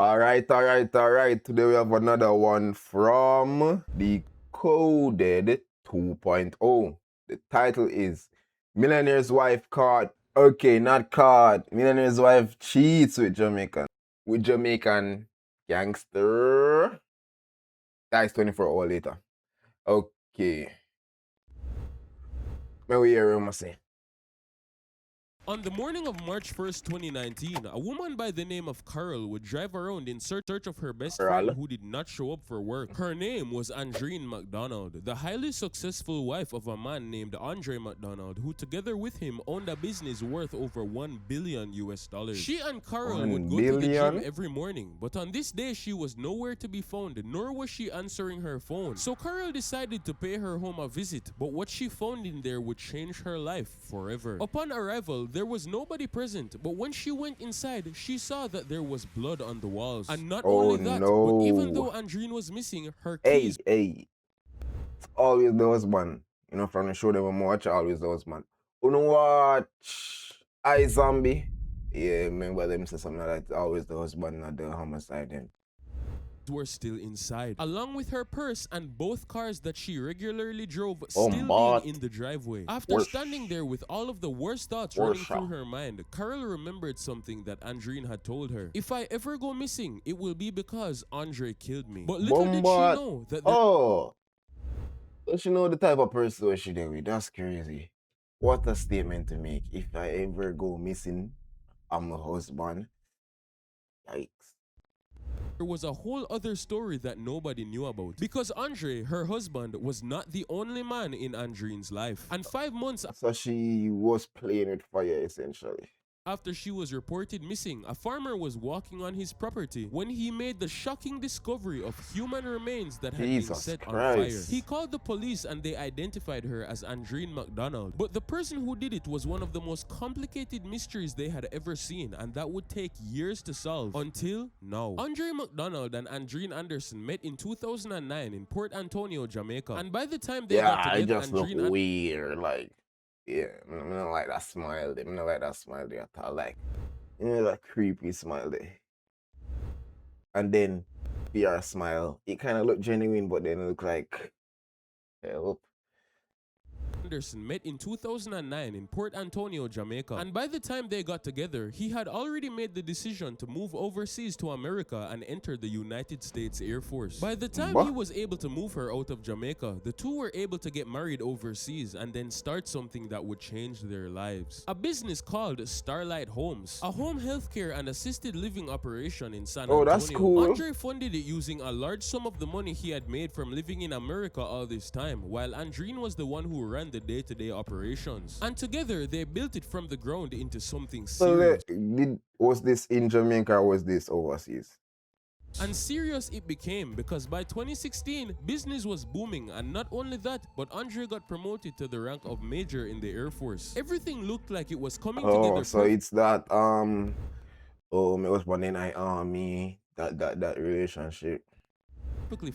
All right. Today we have another one from Decoded 2.0. The title is Millionaire's Wife Caught. Okay, not caught. Millionaire's wife cheats with Jamaican. With Jamaican gangster. That is 24 hours later. Okay. May we hear him say. On the morning of March 1st, 2019, a woman by the name of Carol would drive around in search of her best friend who did not show up for work. Her name was Andreen McDonald, the highly successful wife of a man named Andre McDonald, who together with him owned a business worth over $1 billion. She and Carol would go to the gym every morning, but on this day she was nowhere to be found, nor was she answering her phone. So Carol decided to pay her home a visit, but what she found in there would change her life forever. Upon arrival, there was nobody present, but when she went inside, she saw that there was blood on the walls. And not only that, but even though Andreen was missing, her keys... Hey. It's always the husband. You know, from the show them watch, always the husband. You know watch I Zombie? Yeah, remember them say something like that. Always the husband, not the homicide then. Were still inside, along with her purse and both cars that she regularly drove still being in the driveway. After standing there with all of the worst thoughts running through her mind, Carol remembered something that Andreen had told her. If I ever go missing, it will be because Andre killed me. But little did she know that Does she know the type of person she deal with? That's crazy. What a statement to make. If I ever go missing, I'm a husband. Yikes. There was a whole other story that nobody knew about. Because Andre, her husband, was not the only man in Andreen's life. And 5 months... So she was playing with fire, essentially. After she was reported missing, a farmer was walking on his property when he made the shocking discovery of human remains that had been set on fire. He called the police and they identified her as Andreen McDonald. But the person who did it was one of the most complicated mysteries they had ever seen, and that would take years to solve until now. Andre McDonald and Andreen Anderson met in 2009 in Port Antonio, Jamaica. And by the time they got together, I just look weird, like... Yeah, I don't like that smile there. I don't like that smile there at all. Like, you know, that creepy smile there. And then, PR smile. It kind of look genuine, but then it look like, help. Anderson met in 2009 in Port Antonio, Jamaica, and by the time they got together, he had already made the decision to move overseas to America and enter the United States Air Force. By the time he was able to move her out of Jamaica, the two were able to get married overseas and then start something that would change their lives. A business called Starlight Homes, a home healthcare and assisted living operation in San Antonio. Oh, that's cool. Andre funded it using a large sum of the money he had made from living in America all this time, while Andreen was the one who ran the day-to-day operations. And together, they built it from the ground into something serious. So, was this in Jamaica or was this overseas? And serious it became, because by 2016, business was booming, and not only that, but Andre got promoted to the rank of major in the Air Force. Everything looked like it was coming together. Oh, so it's that, it was one in army, that relationship.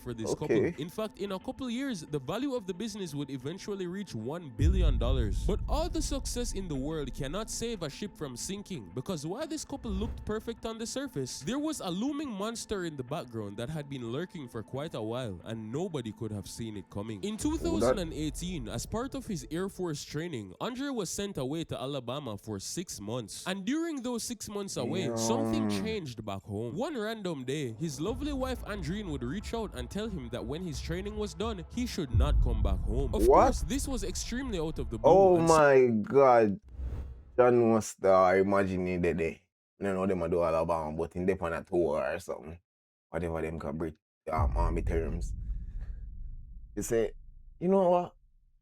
For this couple. In fact, in a couple years, the value of the business would eventually reach $1 billion. But all the success in the world cannot save a ship from sinking, because while this couple looked perfect on the surface, there was a looming monster in the background that had been lurking for quite a while, and nobody could have seen it coming. In 2018, as part of his Air Force training, Andre was sent away to Alabama for 6 months. And during those 6 months away, something changed back home. One random day, his lovely wife Andreen would reach out and tell him that when his training was done, he should not come back home. Of course, this was extremely out of the blue. Oh my God. John was imagining the day. You know, them do Alabama, but in depend on a tour or something. Whatever them can break army terms. He say, you know what?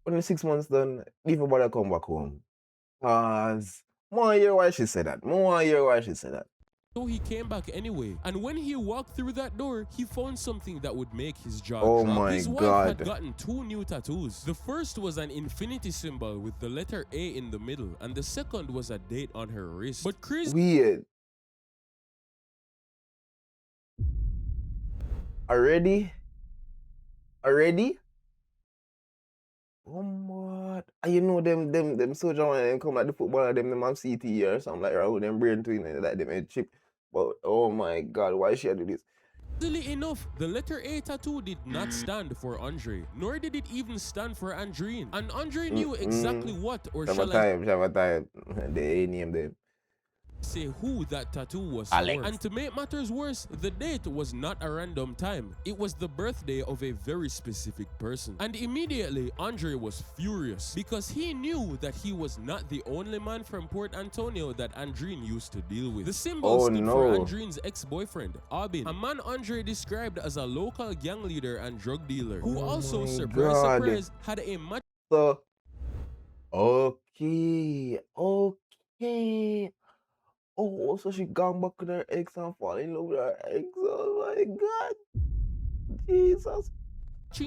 When the 6 months done, leave a bother come back home. Cause more year why she said that. So he came back anyway, and when he walked through that door, he found something that would make his jaw drop. My his wife God. had gotten 2 new tattoos. The first was an infinity symbol with the letter A in the middle, and the second was a date on her wrist. But Chris... Weird. Already? What? You know them soldier when them come like the footballer, them have CTE or something like that, with them brain twin and like them head chip. But oh my God, why she do this? Easily enough, the letter A tattoo did not stand for Andre, nor did it even stand for Andreen. And Andre knew exactly what, or shall I Time. The A name them. say who that tattoo was Alex. for. And to make matters worse, the date was not a random time. It was the birthday of a very specific person. And immediately, Andre was furious because he knew that he was not the only man from Port Antonio that Andreen used to deal with. The symbol stood for Andreen's ex-boyfriend, Abin, a man Andre described as a local gang leader and drug dealer, who also, surprise, had a much... So, okay. Oh, so she gone back with her ex and fall in love with her ex. Oh my God. Jesus.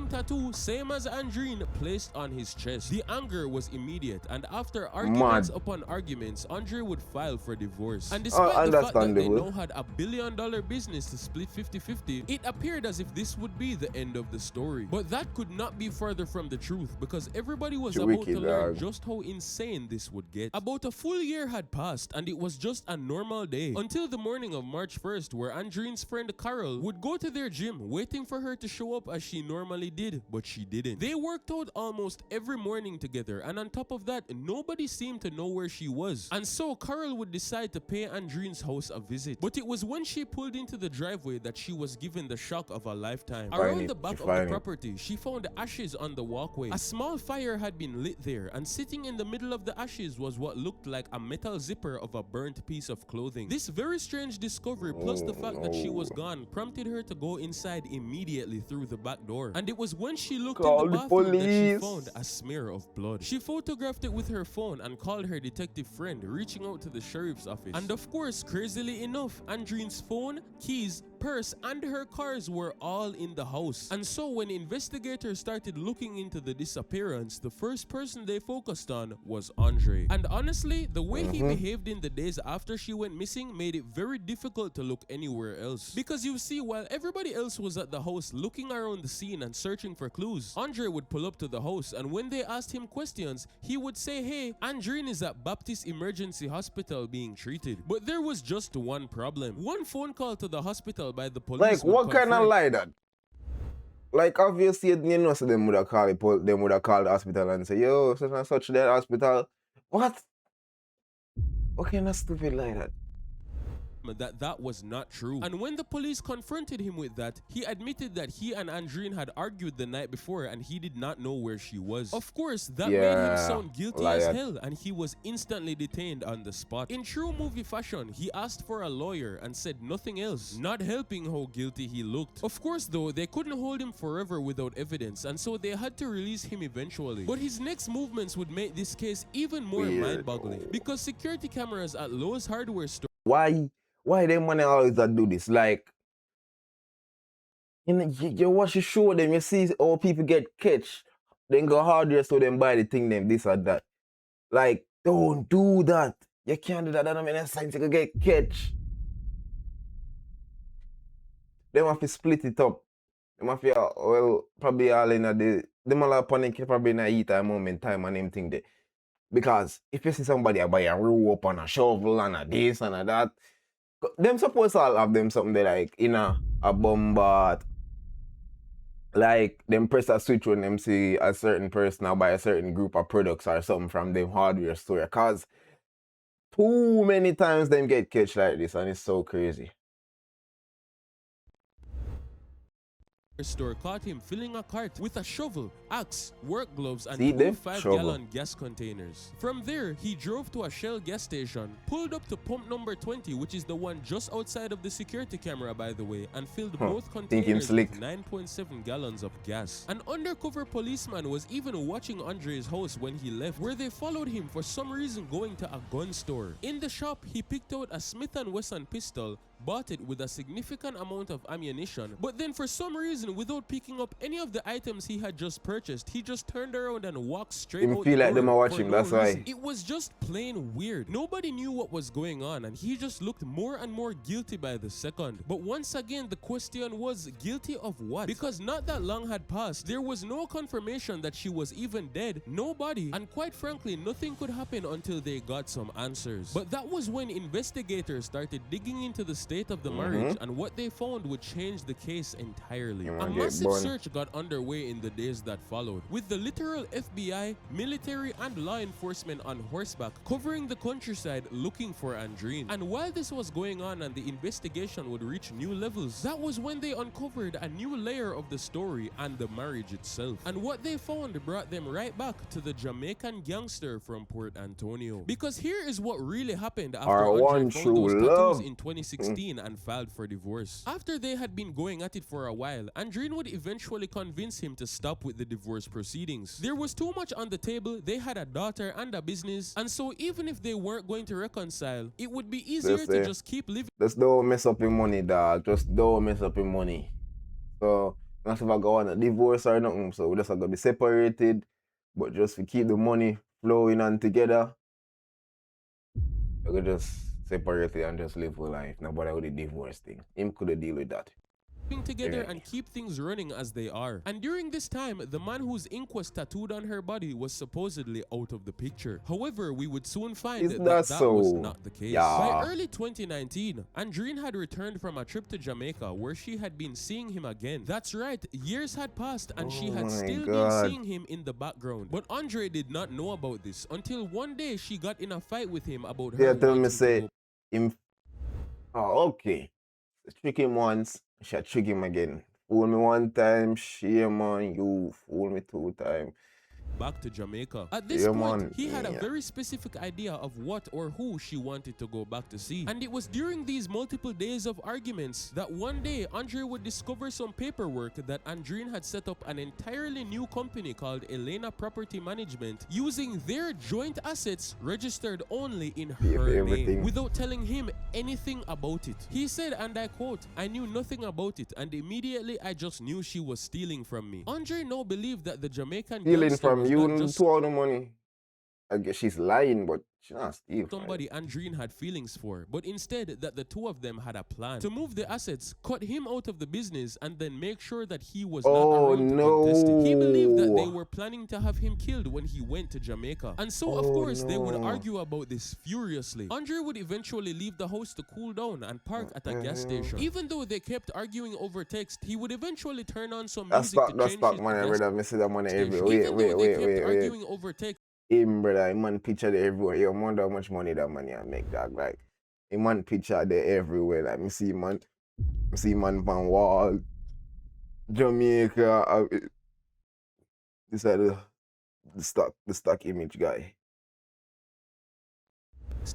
Tattoo, same as Andreen, placed on his chest. The anger was immediate, and after arguments upon arguments, Andre would file for divorce. And despite the fact that they now had $1 billion business to split 50-50, it appeared as if this would be the end of the story. But that could not be further from the truth, because everybody was about to learn just how insane this would get. About a full year had passed, and it was just a normal day, until the morning of March 1st, where Andreen's friend Carol would go to their gym, waiting for her to show up as she normally did, but she didn't. They worked out almost every morning together, and on top of that, nobody seemed to know where she was. And so Carol would decide to pay Andreen's house a visit. But it was when she pulled into the driveway that she was given the shock of a lifetime. Around the back of the property, she found ashes on the walkway. A small fire had been lit there, and sitting in the middle of the ashes was what looked like a metal zipper of a burnt piece of clothing. This very strange discovery, plus the fact that she was gone, prompted her to go inside immediately through the back door. And it was when she looked in the bathroom that she found a smear of blood. She photographed it with her phone and called her detective friend, reaching out to the sheriff's office. And of course, crazily enough, Andreen's phone, keys, purse, and her cars were all in the house. And so when investigators started looking into the disappearance, the first person they focused on was Andre. And honestly, the way he behaved in the days after she went missing made it very difficult to look anywhere else. Because you see, while everybody else was at the house looking around the scene and searching for clues, Andre would pull up to the house, and when they asked him questions, he would say, "Hey, Andreen is at Baptist Emergency Hospital being treated." But there was just one problem. One phone call to the hospital by the police. Like, what kind of lie that? Like, obviously, you know, so them would have called the hospital and say, "Yo, such and such dead hospital." What? What kind of stupid lie that? That was not true. And when the police confronted him with that, he admitted that he and Andreen had argued the night before and he did not know where she was. Of course, that made him sound guilty as hell, and he was instantly detained on the spot. In true movie fashion, he asked for a lawyer and said nothing else, not helping how guilty he looked. Of course though, they couldn't hold him forever without evidence, and so they had to release him eventually. But his next movements would make this case even more mind-boggling, because security cameras at Lowe's hardware store... Why them money always do this? Like, you know, you watch the show them, you see all people get catch, then go hardware so them buy the thing them, this or that. Like, don't do that. You can't do that. That don't make any sense. You can get catch. Them have to split it up. Them have to, well, probably all in them all panic probably in a heat a moment time and them thing there. Because if you see somebody buy a rope and a shovel and a this and a that, them supposed to all have them something they like in a bombard. Like them press a switch when them see a certain person or buy a certain group of products or something from them hardware store. Cause too many times them get catch like this and it's so crazy. Store caught him filling a cart with a shovel, axe, work gloves, and 2 5-gallon gas containers. From there, he drove to a Shell gas station, pulled up to pump number 20, which is the one just outside of the security camera, by the way, and filled both containers with 9.7 gallons of gas. An undercover policeman was even watching Andre's house when he left, where they followed him for some reason going to a gun store. In the shop, he picked out a Smith & Wesson pistol, bought it with a significant amount of ammunition, but then for some reason, without picking up any of the items he had just purchased, he just turned around and walked straight out the door. Like them are watching, that's why. It was just plain weird. Nobody knew what was going on, and he just looked more and more guilty by the second. But once again, the question was, guilty of what? Because not that long had passed. There was no confirmation that she was even dead, no body, and quite frankly, nothing could happen until they got some answers. But that was when investigators started digging into the state of the marriage, and what they found would change the case entirely. You A wanna get massive bun. search got underway in the days that followed, with the literal FBI, military, and law enforcement on horseback covering the countryside looking for Andreen. And while this was going on and the investigation would reach new levels, that was when they uncovered a new layer of the story and the marriage itself. And what they found brought them right back to the Jamaican gangster from Port Antonio. Because here is what really happened after Our Andre one found true those love. tattoos in 2016 and filed for divorce. After they had been going at it for a while, Andreen would eventually convince him to stop with the divorce proceedings. There was too much on the table, they had a daughter and a business, and so even if they weren't going to reconcile, it would be easier to just keep living. Just don't mess up your money, dog. Just don't mess up your money. So, not if I go on a divorce or nothing, so we just gonna be separated, but just to keep the money flowing and together, we could just separate it and just live for life. Nobody with the divorce thing. Him could deal with that. Together and keep things running as they are. And during this time, the man whose ink was tattooed on her body was supposedly out of the picture. However, we would soon find that was not the case. Yeah. By early 2019, Andreen had returned from a trip to Jamaica where she had been seeing him again. That's right, years had passed and she had still been seeing him in the background. But Andre did not know about this until one day she got in a fight with him about her. Yeah, tell me say him. Oh, okay. Trick him once. She trick him again. Fool me one time, shame on you. Fool me 2 times. Back to Jamaica. At this point, he had a very specific idea of what or who she wanted to go back to see. And it was during these multiple days of arguments that one day Andre would discover some paperwork that Andreen had set up an entirely new company called Elena Property Management using their joint assets registered only in her name without telling him anything about it. He said, and I quote, "I knew nothing about it and immediately I just knew she was stealing from me." Andre now believed that the Jamaican stealing from you just to all the money. I guess she's lying, but she's not stealing. Somebody Andreen had feelings for, but instead that the two of them had a plan to move the assets, cut him out of the business, and then make sure that he was not around to contest it. He believed that they were planning to have him killed when he went to Jamaica. And so of course they would argue about this furiously. Andre would eventually leave the house to cool down and park at a gas station. Even though they kept arguing over text, he would eventually turn on some music to change his arguing over text. Him, brother, him man picture there everywhere. You wonder how much money that money I make, dog. Like, him man picture there everywhere. Like, me see man van wall, Jamaica. This is the stock image guy.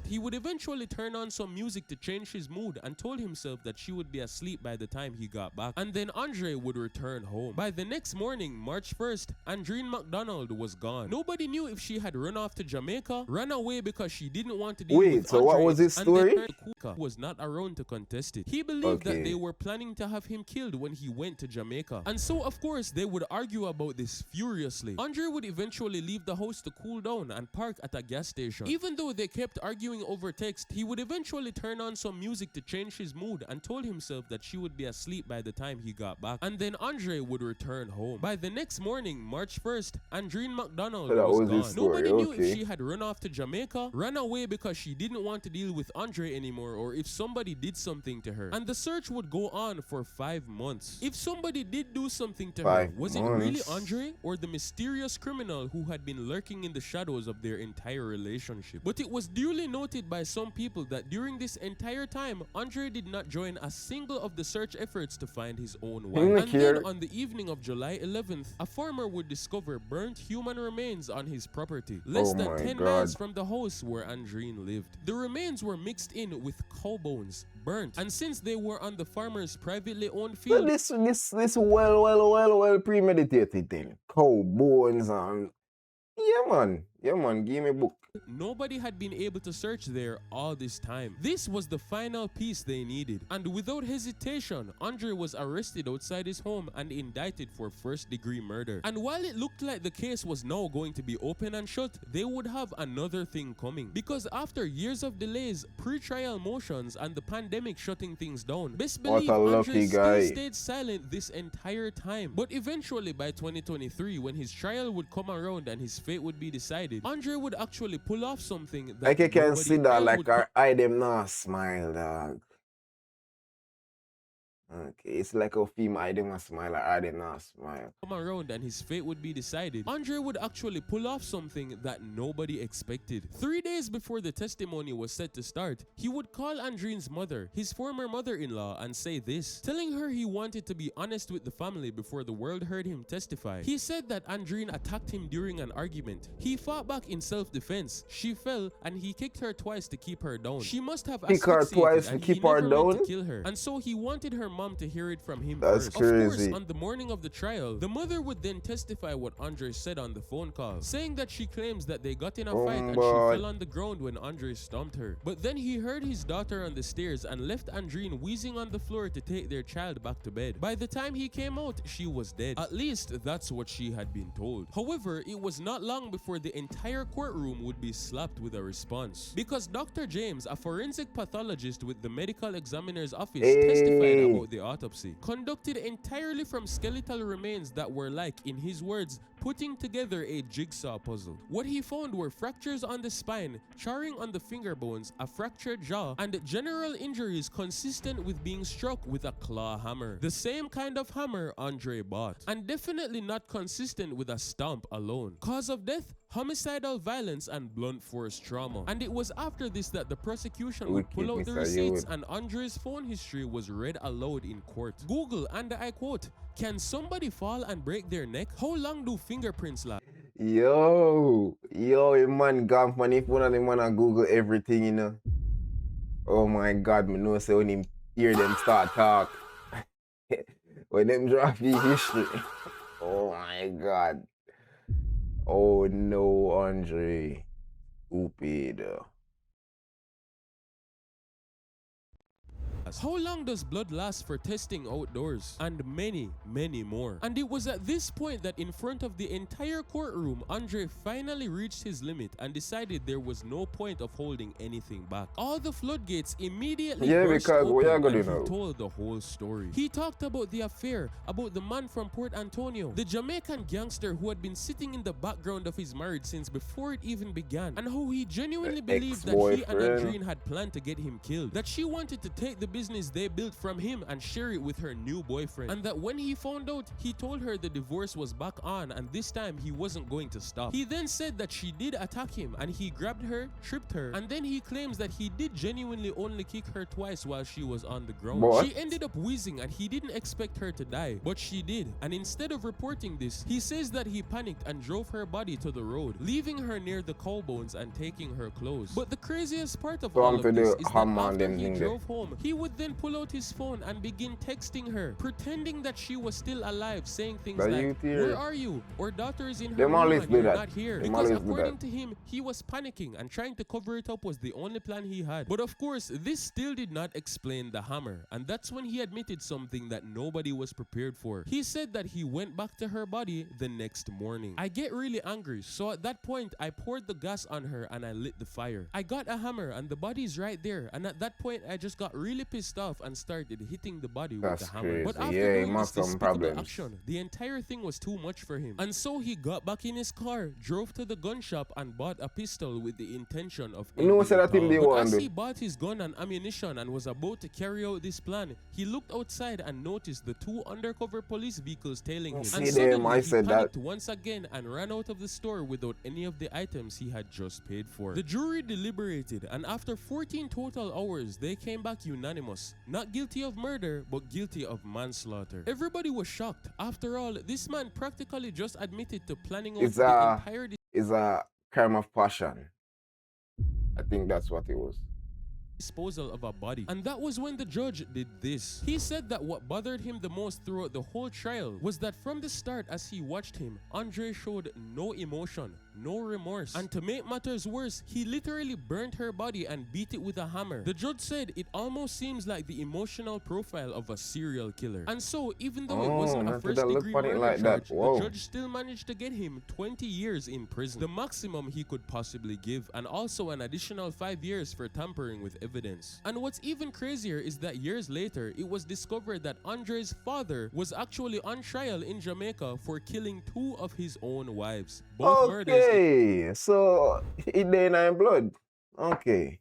He would eventually turn on some music to change his mood and told himself that she would be asleep by the time he got back. And then Andre would return home. By the next morning, March 1st, Andreen McDonald was gone. Nobody knew if she had run off to Jamaica, ran away because she didn't want to deal with so Andre, what was his story? And was not around to contest it. He believed that they were planning to have him killed when he went to Jamaica. And so of course they would argue about this furiously. Andre would eventually leave the house to cool down and park at a gas station. Even though they kept arguing over text, he would eventually turn on some music to change his mood and told himself that she would be asleep by the time he got back. And then Andre would return home. By the next morning, March 1st, Andreen McDonald was gone. Nobody knew if she had run off to Jamaica, ran away because she didn't want to deal with Andre anymore, or if somebody did something to her. And the search would go on for 5 months. If somebody did do something to her, was it really Andre or the mysterious criminal who had been lurking in the shadows of their entire relationship? But it was duly noted by some people that during this entire time, Andre did not join a single of the search efforts to find his own wife. And then on the evening of July 11th, a farmer would discover burnt human remains on his property, less than 10 miles from the house where Andreen lived. The remains were mixed in with cow bones, burnt, and since they were on the farmer's privately owned field, this well premeditated thing. Cow bones and yeah man, give me a book. Nobody had been able to search there all this time. This was the final piece they needed. And without hesitation, Andre was arrested outside his home and indicted for first-degree murder. And while it looked like the case was now going to be open and shut, they would have another thing coming. Because after years of delays, pre-trial motions, and the pandemic shutting things down, best believe Andre still stayed silent this entire time. But eventually, by 2023, when his trial would come around and his fate would be decided, Andre would actually pull off something that like you can see that, like our eye them not smile, dog. Okay, it's like a film, I didn't smile, I did not smile. Come around and his fate would be decided, Andre would actually pull off something that nobody expected. 3 days before the testimony was set to start, he would call Andrine's mother, his former mother-in-law, and say this, telling her he wanted to be honest with the family before the world heard him testify. He said that Andrine attacked him during an argument. He fought back in self-defense. She fell and he kicked her twice to keep her down. She must have Kick her twice to keep her down? to kill her, and so he wanted her mom to hear it from him That's first. crazy. Of course, on the morning of the trial, the mother would then testify what Andre said on the phone call, saying that she claims that they got in a fight and she fell on the ground when Andre stomped her. But then he heard his daughter on the stairs and left Andrine wheezing on the floor to take their child back to bed. By the time he came out, she was dead. At least that's what she had been told. However, it was not long before the entire courtroom would be slapped with a response, because Dr. James, a forensic pathologist with the medical examiner's office, testified about the autopsy, conducted entirely from skeletal remains that were like, in his words, putting together a jigsaw puzzle. What he found were fractures on the spine, charring on the finger bones, a fractured jaw, and general injuries consistent with being struck with a claw hammer. The same kind of hammer Andre bought, and definitely not consistent with a stomp alone. Cause of death? Homicidal violence and blunt force trauma. And it was after this that the prosecution would pull out the receipts and Andre's phone history was read aloud in court. Google, and I quote, "Can somebody fall and break their neck? How long do fingerprints last?" Yo, man, gone, man. If one of them wanna Google everything, you know. Oh my God, me know say when him hear them start talk. When them drop the history. Oh my God. Oh no, Andre. Stupid. How long does blood last for testing outdoors? And many, many more. And it was at this point that in front of the entire courtroom, Andre finally reached his limit and decided there was no point of holding anything back. All the floodgates immediately burst open and he told the whole story. He talked about the affair, about the man from Port Antonio, the Jamaican gangster who had been sitting in the background of his marriage since before it even began, and how he genuinely believed that he and Andrine had planned to get him killed, that she wanted to take the business they built from him and share it with her new boyfriend, and that when he found out, he told her the divorce was back on and this time he wasn't going to stop. He then said that she did attack him and he grabbed her, tripped her, and then he claims that he did genuinely only kick her twice while she was on the ground. She ended up wheezing and he didn't expect her to die, but she did, and instead of reporting this, he says that he panicked and drove her body to the road, leaving her near the cow bones and taking her clothes. But the craziest part of all of this is that after he drove home, he would then pull out his phone and begin texting her, pretending that she was still alive, saying things like, "Where are you?" or "Daughter is in her room and you're not here." Because according to him, he was panicking and trying to cover it up was the only plan he had. But of course, this still did not explain the hammer, and that's when he admitted something that nobody was prepared for. He said that he went back to her body the next morning. "I get really angry, so at that point I poured the gas on her and I lit the fire. I got a hammer and the body's right there, and at that point I just got really pissed off and started hitting the body with the hammer." But after doing this despicable action, the entire thing was too much for him, and so he got back in his car, drove to the gun shop and bought a pistol with the intention of ending it all. But as he bought his gun and ammunition and was about to carry out this plan, he looked outside and noticed the two undercover police vehicles tailing him, and suddenly he panicked once again and ran out of the store without any of the items he had just paid for. The jury deliberated, and after 14 total hours, they came back unanimous. Not guilty of murder, but guilty of manslaughter. Everybody was shocked. After all, this man practically just admitted to planning out the entire... It's a crime of passion. I think that's what it was. Disposal of a body. And that was when the judge did this. He said that what bothered him the most throughout the whole trial was that from the start, as he watched him, Andre showed no emotion, no remorse, and to make matters worse, he literally burnt her body and beat it with a hammer. The judge said it almost seems like the emotional profile of a serial killer. And so, even though it wasn't a first-degree murder charge, the judge still managed to get him 20 years in prison, the maximum he could possibly give, and also an additional 5 years for tampering with evidence. And what's even crazier is that years later, it was discovered that Andre's father was actually on trial in Jamaica for killing 2 of his own wives. Both murders. Okay, so it ain't in blood. Okay.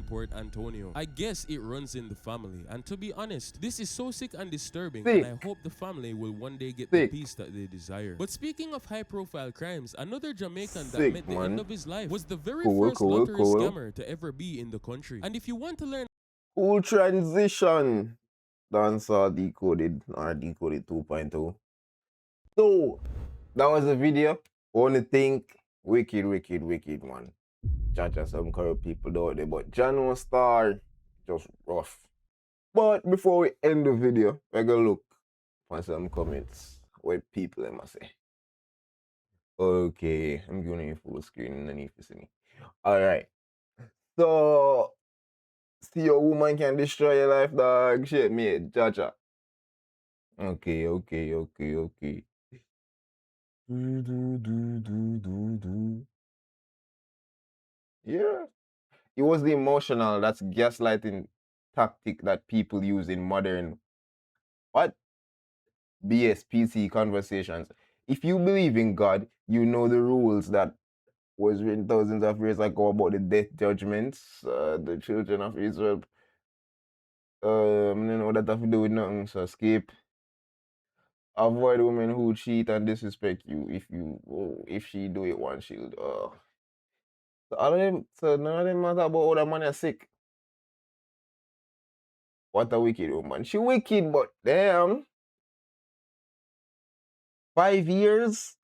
Port Antonio. I guess it runs in the family. And to be honest, this is so sick and disturbing, Sick. and I hope the family will one day get Sick. the peace that they desire. But speaking of high-profile crimes, another Jamaican that Sick, met the man. end of his life was the very Cool, first cool, lottery cool. scammer to ever be in the country. And if you want to learn Cool transition. Dancer decoded or decoded 2.0. So that was the video. Only think wicked, man. Jaja some corrupt people out there, but Jano Star just rough. But before we end the video, we're gonna look for some comments what people them a say. Okay, I'm giving you full screen underneath you see me. Alright. So see your woman can destroy your life, dog. Shit me, Jaja. Okay. Yeah. It was the emotional, that's gaslighting tactic that people use in modern what? BSPC conversations. If you believe in God, you know the rules that was written thousands of years ago about the death judgments, the children of Israel. You know that have to do with nothing, so skip. Avoid women who cheat and disrespect you if she do it once she'll so all of them, so none of them matter about how the man is sick. What a wicked woman. She wicked, but damn. 5 years?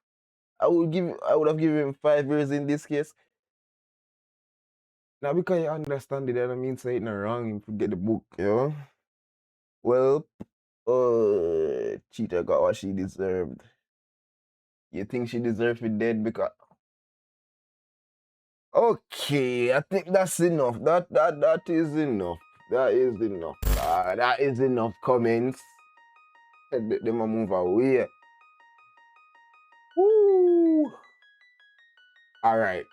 I would have given him 5 years in this case. Now because you understand it, that means say it not wrong to get the book, you know? Well, cheater got what she deserved. You think she deserved to be dead because okay, I think that's enough. That is enough. That is enough. That is enough comments. Let them move away. Woo! Alright.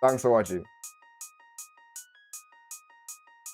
Thanks for watching.